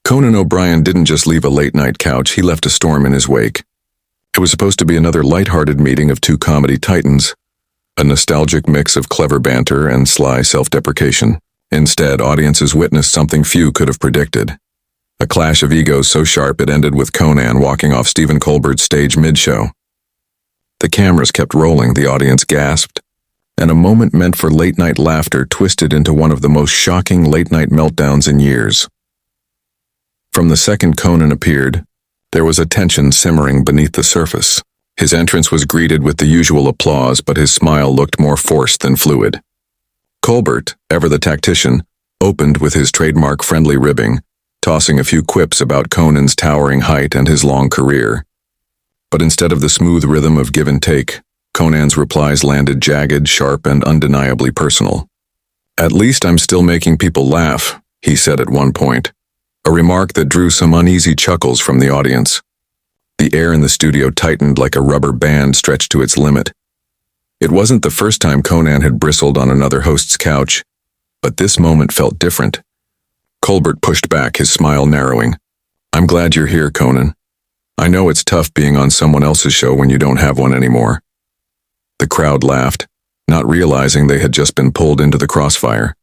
Conan O'Brien didn't just leave a late-night couch, he left a storm in his wake. It was supposed to be another light-hearted meeting of two comedy titans, a nostalgic mix of clever banter and sly self-deprecation. Instead, audiences witnessed something few could have predicted. A clash of egos so sharp it ended with Conan walking off Stephen Colbert's stage mid-show. The cameras kept rolling, the audience gasped, and a moment meant for late-night laughter twisted into one of the most shocking late-night meltdowns in years. From the second Conan appeared, there was a tension simmering beneath the surface. His entrance was greeted with the usual applause, but his smile looked more forced than fluid. Colbert, ever the tactician, opened with his trademark friendly ribbing, tossing a few quips about Conan's towering height and his long career. But instead of the smooth rhythm of give and take, Conan's replies landed jagged, sharp, and undeniably personal. "At least I'm still making people laugh," he said at one point, a remark that drew some uneasy chuckles from the audience. The air in the studio tightened like a rubber band stretched to its limit. It wasn't the first time Conan had bristled on another host's couch, but this moment felt different. Colbert pushed back, his smile narrowing. "I'm glad you're here, Conan. I know it's tough being on someone else's show when you don't have one anymore." The crowd laughed, not realizing they had just been pulled into the crossfire.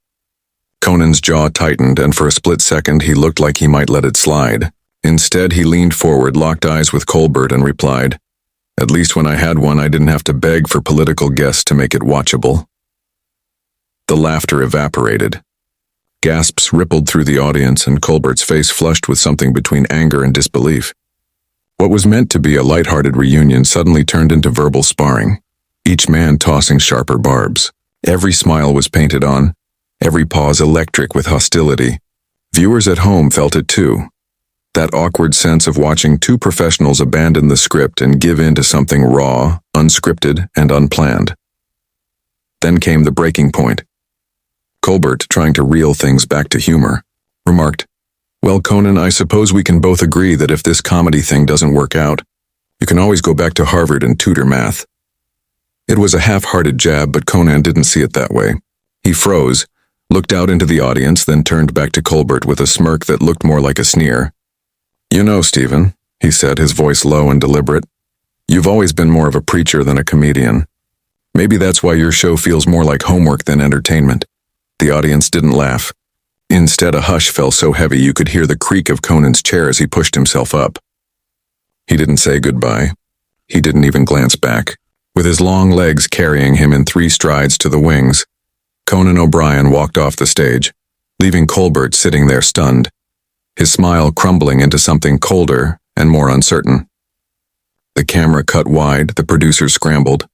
Conan's jaw tightened, and for a split second he looked like he might let it slide. Instead, he leaned forward, locked eyes with Colbert, and replied, "At least when I had one, I didn't have to beg for political guests to make it watchable." The laughter evaporated. Gasps rippled through the audience, and Colbert's face flushed with something between anger and disbelief. What was meant to be a light-hearted reunion suddenly turned into verbal sparring, each man tossing sharper barbs. Every smile was painted on, every pause electric with hostility. Viewers at home felt it too. That awkward sense of watching two professionals abandon the script and give in to something raw, unscripted, and unplanned. Then came the breaking point. Colbert, trying to reel things back to humor, remarked, "Well, Conan, I suppose we can both agree that if this comedy thing doesn't work out, you can always go back to Harvard and tutor math." It was a half-hearted jab, but Conan didn't see it that way. He froze, looked out into the audience, then turned back to Colbert with a smirk that looked more like a sneer. "You know, Stephen," he said, his voice low and deliberate, "you've always been more of a preacher than a comedian. Maybe that's why your show feels more like homework than entertainment." The audience didn't laugh. Instead, a hush fell so heavy you could hear the creak of Conan's chair as he pushed himself up. He didn't say goodbye. He didn't even glance back. With his long legs carrying him in 3 strides to the wings, Conan O'Brien walked off the stage, leaving Colbert sitting there stunned, his smile crumbling into something colder and more uncertain. The camera cut wide, the producers scrambled,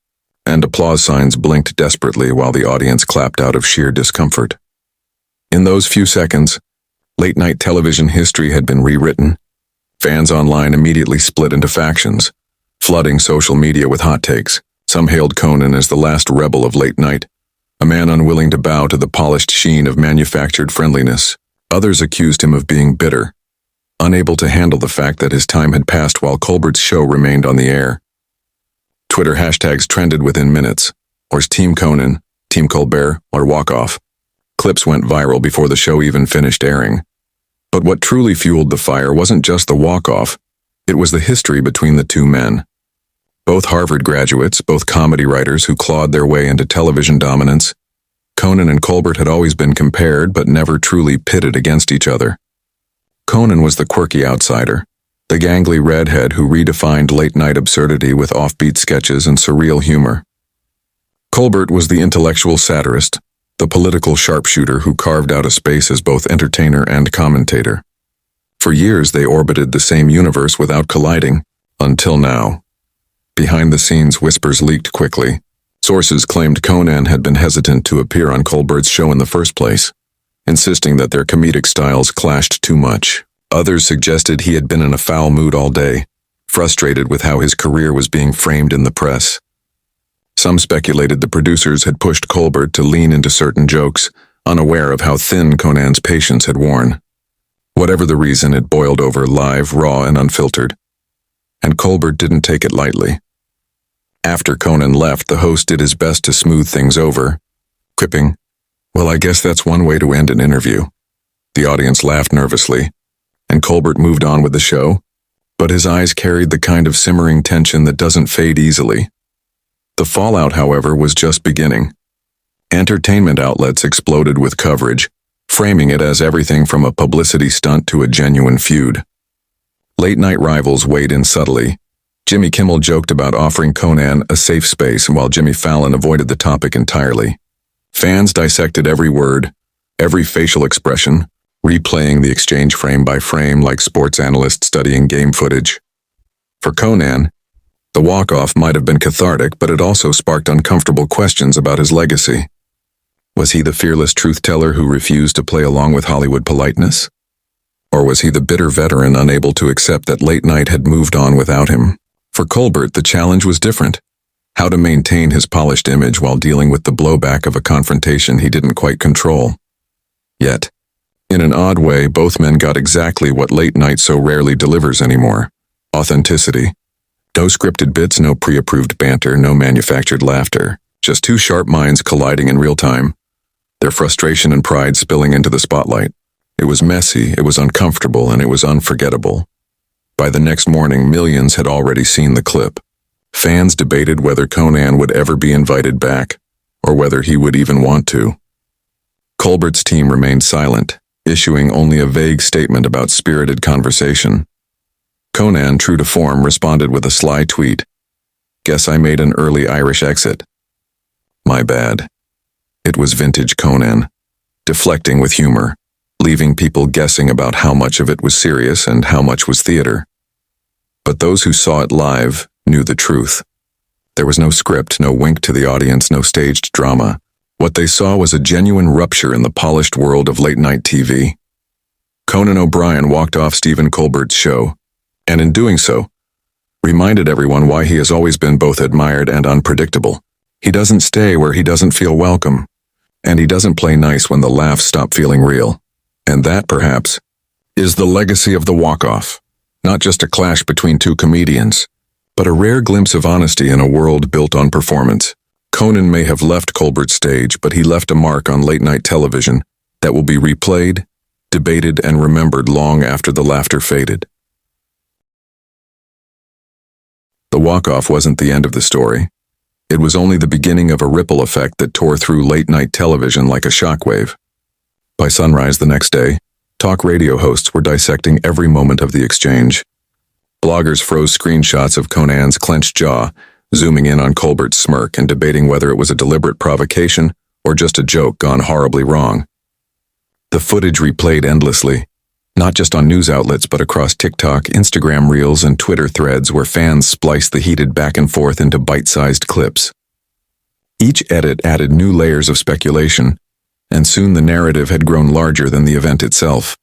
and applause signs blinked desperately while the audience clapped out of sheer discomfort. In those few seconds, late-night television history had been rewritten. Fans online immediately split into factions, flooding social media with hot takes. Some hailed Conan as the last rebel of late night, a man unwilling to bow to the polished sheen of manufactured friendliness. Others accused him of being bitter, unable to handle the fact that his time had passed while Colbert's show remained on the air. Twitter hashtags trended within minutes, or Team Conan, Team Colbert, or Walk Off. Clips went viral before the show even finished airing. But what truly fueled the fire wasn't just the walk-off, it was the history between the two men. Both Harvard graduates, both comedy writers who clawed their way into television dominance, Conan and Colbert had always been compared but never truly pitted against each other. Conan was the quirky outsider, the gangly redhead who redefined late-night absurdity with offbeat sketches and surreal humor. Colbert was the intellectual satirist, the political sharpshooter who carved out a space as both entertainer and commentator. For years they orbited the same universe without colliding, until now. Behind the scenes, whispers leaked quickly. Sources claimed Conan had been hesitant to appear on Colbert's show in the first place, insisting that their comedic styles clashed too much. Others suggested he had been in a foul mood all day, frustrated with how his career was being framed in the press. Some speculated the producers had pushed Colbert to lean into certain jokes, unaware of how thin Conan's patience had worn. Whatever the reason, it boiled over live, raw, and unfiltered. And Colbert didn't take it lightly. After Conan left, the host did his best to smooth things over, quipping, "Well, I guess that's one way to end an interview." The audience laughed nervously, and and Colbert moved on with the show, but his eyes carried the kind of simmering tension that doesn't fade easily. The fallout, however, was just beginning. Entertainment outlets exploded with coverage, framing it as everything from a publicity stunt to a genuine feud. Late-night rivals weighed in subtly. Jimmy Kimmel joked about offering Conan a safe space, while Jimmy Fallon avoided the topic entirely. Fans dissected every word, every facial expression, replaying the exchange frame by frame like sports analysts studying game footage. For Conan, the walk-off might have been cathartic, but it also sparked uncomfortable questions about his legacy. Was he the fearless truth-teller who refused to play along with Hollywood politeness? Or was he the bitter veteran unable to accept that late night had moved on without him? For Colbert, the challenge was different. How to maintain his polished image while dealing with the blowback of a confrontation he didn't quite control. Yet, in an odd way, both men got exactly what late night so rarely delivers anymore: authenticity. No scripted bits, no pre-approved banter, no manufactured laughter. Just two sharp minds colliding in real time, their frustration and pride spilling into the spotlight. It was messy, it was uncomfortable, and it was unforgettable. By the next morning, millions had already seen the clip. Fans debated whether Conan would ever be invited back, or whether he would even want to. Colbert's team remained silent, issuing only a vague statement about spirited conversation. Conan, true to form, responded with a sly tweet. "Guess I made an early Irish exit." My bad. It was vintage Conan, deflecting with humor, leaving people guessing about how much of it was serious and how much was theater. But those who saw it live knew the truth. There was no script, no wink to the audience, no staged drama. What they saw was a genuine rupture in the polished world of late-night TV. Conan O'Brien walked off Stephen Colbert's show, and in doing so, reminded everyone why he has always been both admired and unpredictable. He doesn't stay where he doesn't feel welcome, and he doesn't play nice when the laughs stop feeling real. And that, perhaps, is the legacy of the walk-off. Not just a clash between two comedians, but a rare glimpse of honesty in a world built on performance. Conan may have left Colbert's stage, but he left a mark on late-night television that will be replayed, debated, and remembered long after the laughter faded. The walk-off wasn't the end of the story. It was only the beginning of a ripple effect that tore through late-night television like a shockwave. By sunrise the next day, talk radio hosts were dissecting every moment of the exchange. Bloggers froze screenshots of Conan's clenched jaw, zooming in on Colbert's smirk and debating whether it was a deliberate provocation or just a joke gone horribly wrong. The footage replayed endlessly, not just on news outlets but across TikTok, Instagram Reels, and Twitter threads where fans spliced the heated back and forth into bite-sized clips. Each edit added new layers of speculation, and soon the narrative had grown larger than the event itself.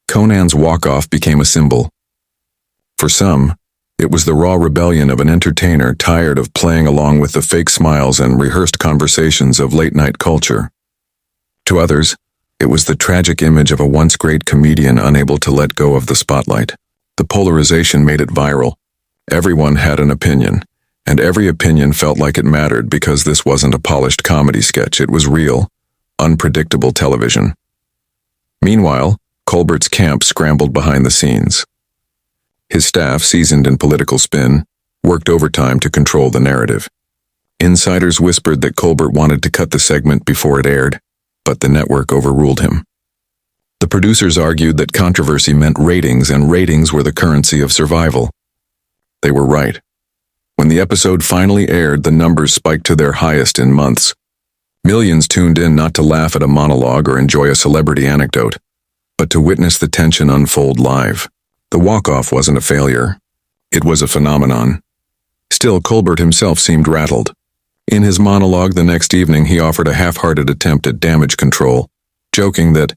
Conan's walk-off became a symbol. For some, it was the raw rebellion of an entertainer tired of playing along with the fake smiles and rehearsed conversations of late-night culture. To others, it was the tragic image of a once great comedian unable to let go of the spotlight. The polarization made it viral. Everyone had an opinion, and every opinion felt like it mattered because this wasn't a polished comedy sketch, it was real, unpredictable television. Meanwhile, Colbert's camp scrambled behind the scenes. His staff, seasoned in political spin, worked overtime to control the narrative. Insiders whispered that Colbert wanted to cut the segment before it aired, but the network overruled him. The producers argued that controversy meant ratings, and ratings were the currency of survival. They were right. When the episode finally aired, the numbers spiked to their highest in months. Millions tuned in not to laugh at a monologue or enjoy a celebrity anecdote, but to witness the tension unfold live. The walk-off wasn't a failure. It was a phenomenon. Still, Colbert himself seemed rattled. In his monologue the next evening, he offered a half-hearted attempt at damage control, joking that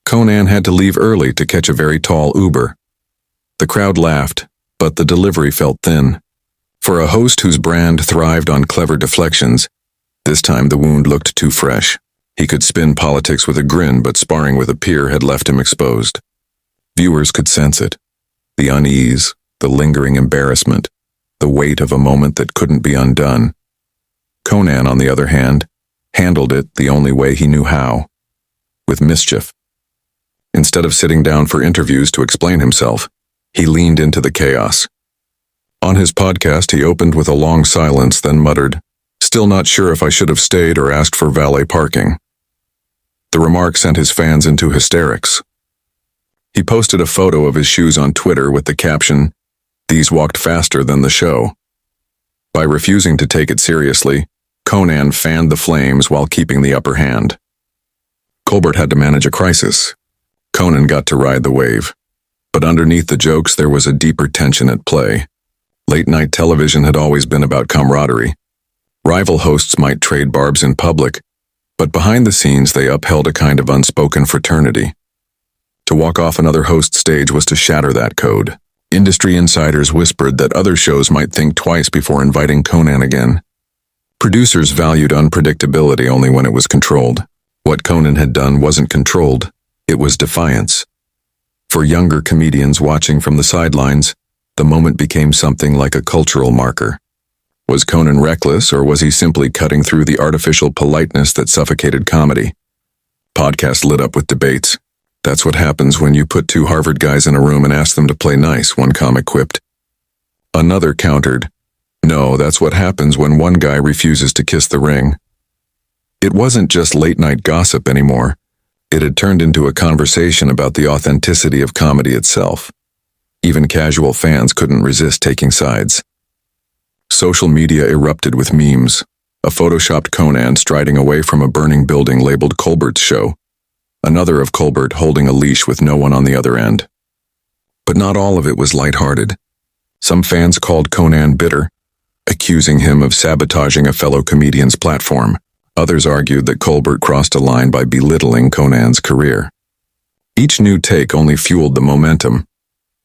Conan had to leave early to catch a very tall Uber. The crowd laughed, but the delivery felt thin. For a host whose brand thrived on clever deflections, this time the wound looked too fresh. He could spin politics with a grin, but sparring with a peer had left him exposed. Viewers could sense it. The unease, the lingering embarrassment, the weight of a moment that couldn't be undone. Conan, on the other hand, handled it the only way he knew how, with mischief. Instead of sitting down for interviews to explain himself, he leaned into the chaos. On his podcast, he opened with a long silence, then muttered, "Still not sure if I should have stayed or asked for valet parking." The remark sent his fans into hysterics. He posted a photo of his shoes on Twitter with the caption, "These walked faster than the show." By refusing to take it seriously, Conan fanned the flames while keeping the upper hand. Colbert had to manage a crisis. Conan got to ride the wave. But underneath the jokes, there was a deeper tension at play. Late-night television had always been about camaraderie. Rival hosts might trade barbs in public, but behind the scenes they upheld a kind of unspoken fraternity. To walk off another host's stage was to shatter that code. Industry insiders whispered that other shows might think twice before inviting Conan again. Producers valued unpredictability only when it was controlled. What Conan had done wasn't controlled, it was defiance. For younger comedians watching from the sidelines, the moment became something like a cultural marker. Was Conan reckless, or was he simply cutting through the artificial politeness that suffocated comedy? Podcast lit up with debates. "That's what happens when you put two Harvard guys in a room and ask them to play nice," one comic quipped. Another countered, "No, that's what happens when one guy refuses to kiss the ring." It wasn't just late-night gossip anymore. It had turned into a conversation about the authenticity of comedy itself. Even casual fans couldn't resist taking sides. Social media erupted with memes. A photoshopped Conan striding away from a burning building labeled Colbert's show. Another of Colbert holding a leash with no one on the other end. But not all of it was lighthearted. Some fans called Conan bitter, accusing him of sabotaging a fellow comedian's platform. Others argued that Colbert crossed a line by belittling Conan's career. Each new take only fueled the momentum.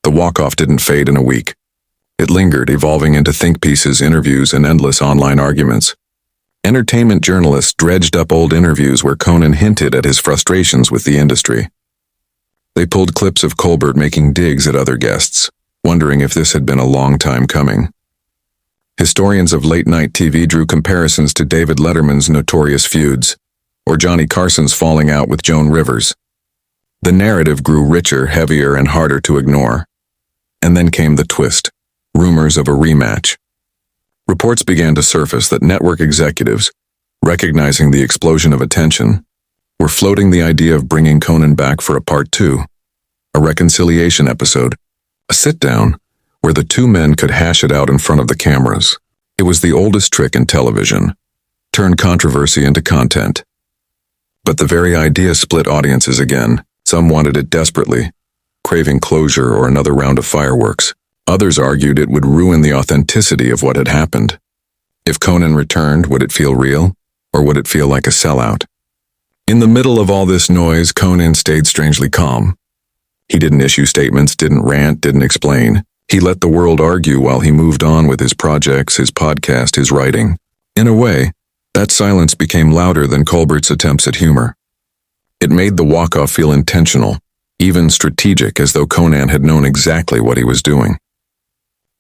The walk-off didn't fade in a week. It lingered, evolving into think pieces, interviews, and endless online arguments. Entertainment journalists dredged up old interviews where Conan hinted at his frustrations with the industry. They pulled clips of Colbert making digs at other guests, wondering if this had been a long time coming. Historians of late-night TV drew comparisons to David Letterman's notorious feuds, or Johnny Carson's falling out with Joan Rivers. The narrative grew richer, heavier, and harder to ignore. And then came the twist, rumors of a rematch. Reports began to surface that network executives, recognizing the explosion of attention, were floating the idea of bringing Conan back for a part 2, a reconciliation episode, a sit-down, where the two men could hash it out in front of the cameras. It was the oldest trick in television, turn controversy into content. But the very idea split audiences again. Some wanted it desperately, craving closure or another round of fireworks. Others argued it would ruin the authenticity of what had happened. If Conan returned, would it feel real, or would it feel like a sellout? In the middle of all this noise, Conan stayed strangely calm. He didn't issue statements, didn't rant, didn't explain. He let the world argue while he moved on with his projects, his podcast, his writing. In a way, that silence became louder than Colbert's attempts at humor. It made the walk-off feel intentional, even strategic, as though Conan had known exactly what he was doing.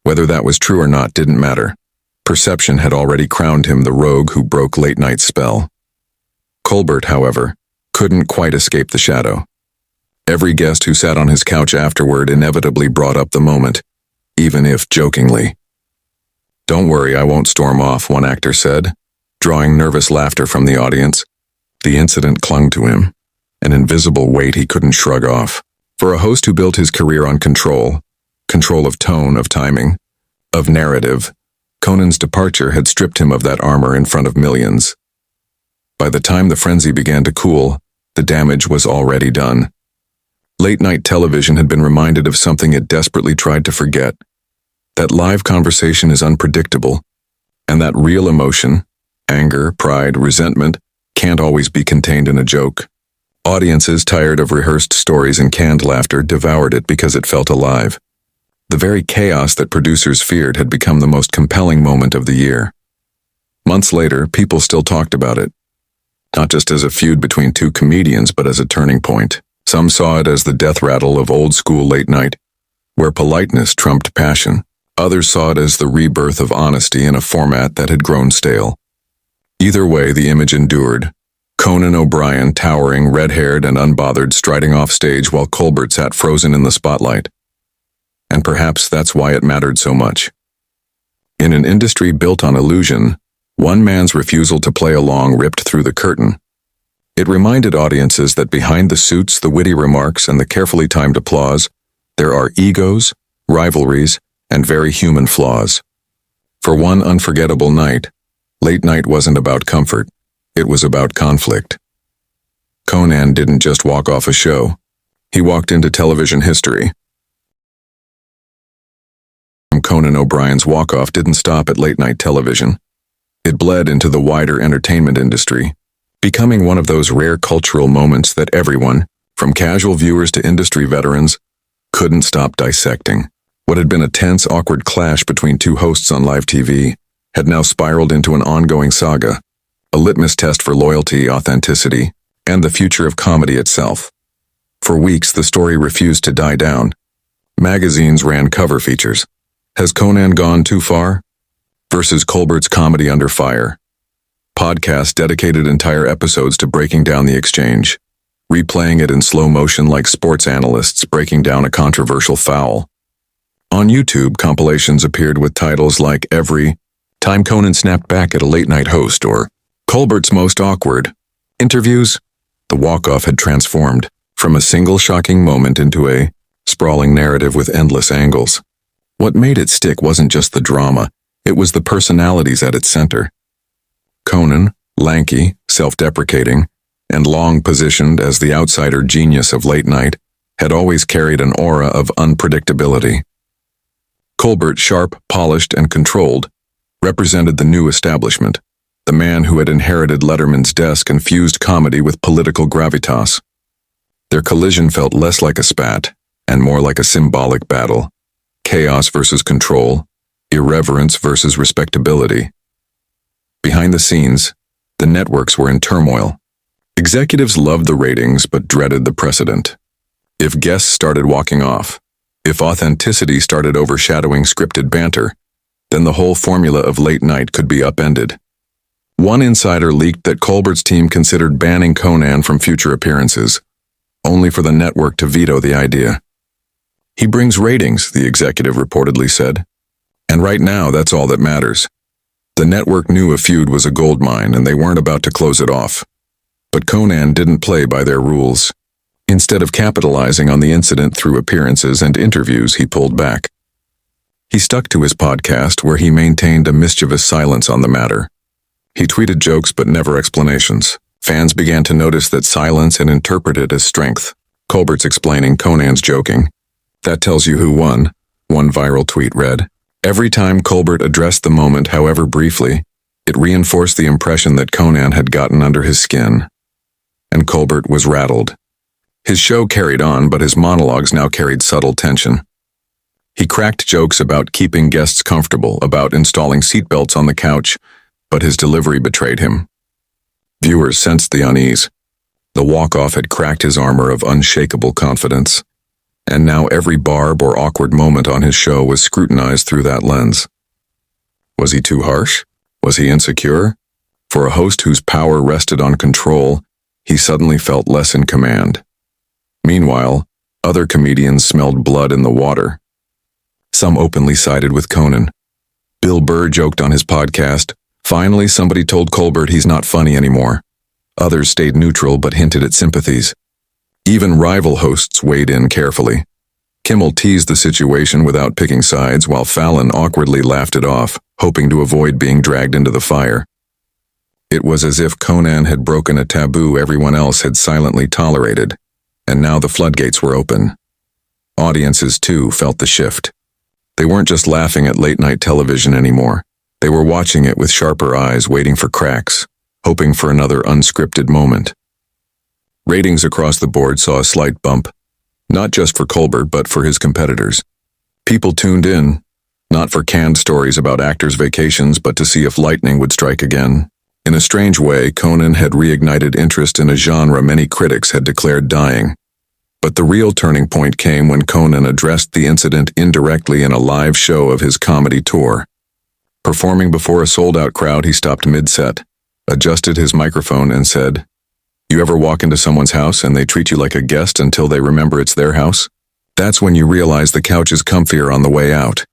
Whether that was true or not didn't matter. Perception had already crowned him the rogue who broke late-night spell. Colbert, however, couldn't quite escape the shadow. Every guest who sat on his couch afterward inevitably brought up the moment, even if jokingly. "Don't worry, I won't storm off," one actor said, drawing nervous laughter from the audience. The incident clung to him, an invisible weight he couldn't shrug off. For a host who built his career on control of tone, of timing, of narrative, Conan's departure had stripped him of that armor in front of millions. By the time the frenzy began to cool, the damage was already done. Late-night television had been reminded of something it desperately tried to forget, that live conversation is unpredictable, and that real emotion, anger, pride, resentment, can't always be contained in a joke. Audiences, tired of rehearsed stories and canned laughter, devoured it because it felt alive. The very chaos that producers feared had become the most compelling moment of the year. Months later, people still talked about it, not just as a feud between two comedians, but as a turning point. Some saw it as the death rattle of old-school late night, where politeness trumped passion. Others saw it as the rebirth of honesty in a format that had grown stale. Either way, the image endured, Conan O'Brien, towering, red-haired, and unbothered, striding off stage while Colbert sat frozen in the spotlight. And perhaps that's why it mattered so much. In an industry built on illusion, one man's refusal to play along ripped through the curtain. It reminded audiences that behind the suits, the witty remarks, and the carefully timed applause, there are egos, rivalries, and very human flaws. For one unforgettable night, late night wasn't about comfort, it was about conflict. Conan didn't just walk off a show, he walked into television history. Conan O'Brien's walk-off didn't stop at late-night television. It bled into the wider entertainment industry, becoming one of those rare cultural moments that everyone, from casual viewers to industry veterans, couldn't stop dissecting. What had been a tense, awkward clash between two hosts on live TV had now spiraled into an ongoing saga, a litmus test for loyalty, authenticity, and the future of comedy itself. For weeks, the story refused to die down. Magazines ran cover features. Has Conan gone too far? Versus Colbert's comedy under fire. Podcasts dedicated entire episodes to breaking down the exchange, replaying it in slow motion like sports analysts breaking down a controversial foul. On YouTube, compilations appeared with titles like Every Time Conan Snapped Back at a Late-Night Host or Colbert's Most Awkward Interviews. The walk-off had transformed from a single shocking moment into a sprawling narrative with endless angles. What made it stick wasn't just the drama, it was the personalities at its center. Conan, lanky, self-deprecating, and long positioned as the outsider genius of late night, had always carried an aura of unpredictability. Colbert, sharp, polished, and controlled, represented the new establishment, the man who had inherited Letterman's desk and fused comedy with political gravitas. Their collision felt less like a spat, and more like a symbolic battle. Chaos versus control, irreverence versus respectability. Behind the scenes, the networks were in turmoil. Executives loved the ratings but dreaded the precedent. If guests started walking off, if authenticity started overshadowing scripted banter, then the whole formula of late night could be upended. One insider leaked that Colbert's team considered banning Conan from future appearances, only for the network to veto the idea. He brings ratings, the executive reportedly said. And right now, that's all that matters. The network knew a feud was a goldmine and they weren't about to close it off. But Conan didn't play by their rules. Instead of capitalizing on the incident through appearances and interviews, he pulled back. He stuck to his podcast where he maintained a mischievous silence on the matter. He tweeted jokes but never explanations. Fans began to notice that silence and interpret it as strength. Colbert's explaining, Conan's joking. That tells you who won, one viral tweet read. Every time Colbert addressed the moment, however briefly, it reinforced the impression that Conan had gotten under his skin. And Colbert was rattled. His show carried on, but his monologues now carried subtle tension. He cracked jokes about keeping guests comfortable, about installing seatbelts on the couch, but his delivery betrayed him. Viewers sensed the unease. The walk-off had cracked his armor of unshakable confidence. And now every barb or awkward moment on his show was scrutinized through that lens. Was he too harsh? Was he insecure? For a host whose power rested on control, he suddenly felt less in command. Meanwhile, other comedians smelled blood in the water. Some openly sided with Conan. Bill Burr joked on his podcast, "Finally, somebody told Colbert he's not funny anymore." Others stayed neutral but hinted at sympathies. Even rival hosts weighed in carefully. Kimmel teased the situation without picking sides, while Fallon awkwardly laughed it off, hoping to avoid being dragged into the fire. It was as if Conan had broken a taboo everyone else had silently tolerated, and now the floodgates were open. Audiences, too, felt the shift. They weren't just laughing at late-night television anymore. They were watching it with sharper eyes, waiting for cracks, hoping for another unscripted moment. Ratings across the board saw a slight bump, not just for Colbert but for his competitors. People tuned in, not for canned stories about actors' vacations but to see if lightning would strike again. In a strange way, Conan had reignited interest in a genre many critics had declared dying. But the real turning point came when Conan addressed the incident indirectly in a live show of his comedy tour. Performing before a sold-out crowd, he stopped mid-set, adjusted his microphone and said, You ever walk into someone's house and they treat you like a guest until they remember it's their house? That's when you realize the couch is comfier on the way out.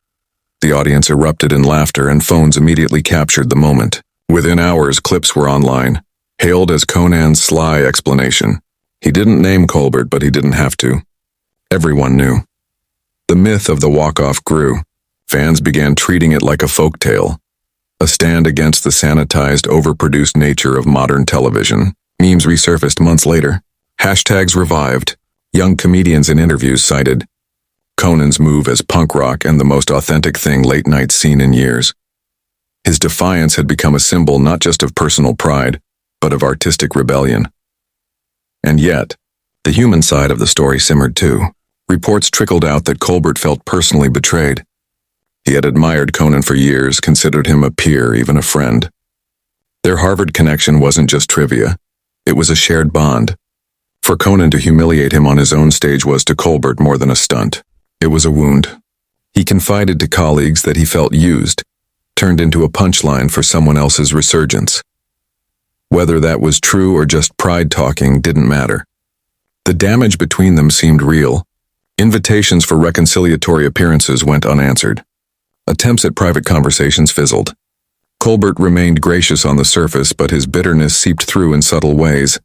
The audience erupted in laughter and phones immediately captured the moment. Within hours, clips were online, hailed as Conan's sly explanation. He didn't name Colbert, but he didn't have to. Everyone knew. The myth of the walk-off grew. Fans began treating it like a folktale, a stand against the sanitized, overproduced nature of modern television. Memes resurfaced months later. Hashtags revived. Young comedians in interviews cited Conan's move as punk rock and the most authentic thing late night's seen in years. His defiance had become a symbol not just of personal pride, but of artistic rebellion. And yet, the human side of the story simmered too. Reports trickled out that Colbert felt personally betrayed. He had admired Conan for years, considered him a peer, even a friend. Their Harvard connection wasn't just trivia. It was a shared bond. For Conan to humiliate him on his own stage was to Colbert more than a stunt. It was a wound. He confided to colleagues that he felt used, turned into a punchline for someone else's resurgence. Whether that was true or just pride talking didn't matter. The damage between them seemed real. Invitations for reconciliatory appearances went unanswered. Attempts at private conversations fizzled. Colbert remained gracious on the surface, but his bitterness seeped through in subtle ways.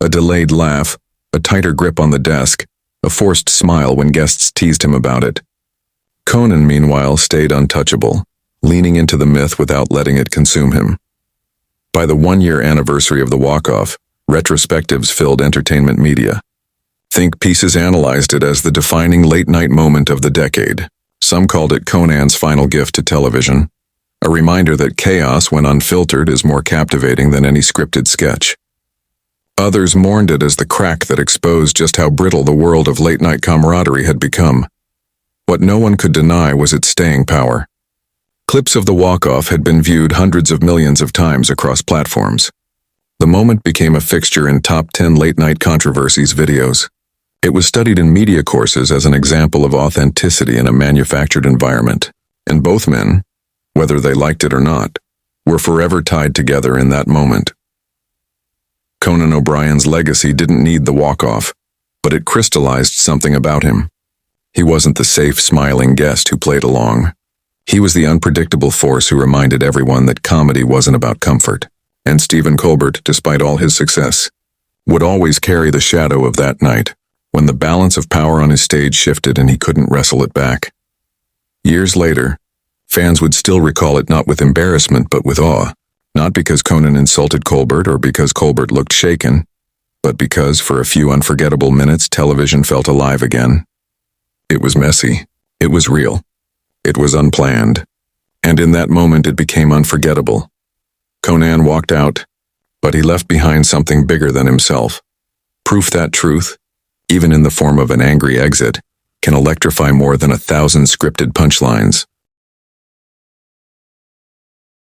A delayed laugh, a tighter grip on the desk, a forced smile when guests teased him about it. Conan, meanwhile, stayed untouchable, leaning into the myth without letting it consume him. By the one-year anniversary of the walk-off, retrospectives filled entertainment media. Think pieces analyzed it as the defining late-night moment of the decade. Some called it Conan's final gift to television, a reminder that chaos, when unfiltered, is more captivating than any scripted sketch. Others mourned it as the crack that exposed just how brittle the world of late-night camaraderie had become. What no one could deny was its staying power. Clips of the walk-off had been viewed hundreds of millions of times across platforms. The moment became a fixture in top 10 late-night controversies videos. It was studied in media courses as an example of authenticity in a manufactured environment, and both men, whether they liked it or not, were forever tied together in that moment. Conan O'Brien's legacy didn't need the walk-off, but it crystallized something about him. He wasn't the safe, smiling guest who played along. He was the unpredictable force who reminded everyone that comedy wasn't about comfort. And Stephen Colbert, despite all his success, would always carry the shadow of that night, when the balance of power on his stage shifted and he couldn't wrestle it back. Years later, fans would still recall it not with embarrassment but with awe, not because Conan insulted Colbert or because Colbert looked shaken, but because for a few unforgettable minutes television felt alive again. It was messy. It was real. It was unplanned. And in that moment it became unforgettable. Conan walked out, but he left behind something bigger than himself. Proof that truth, even in the form of an angry exit, can electrify more than 1,000 scripted punchlines.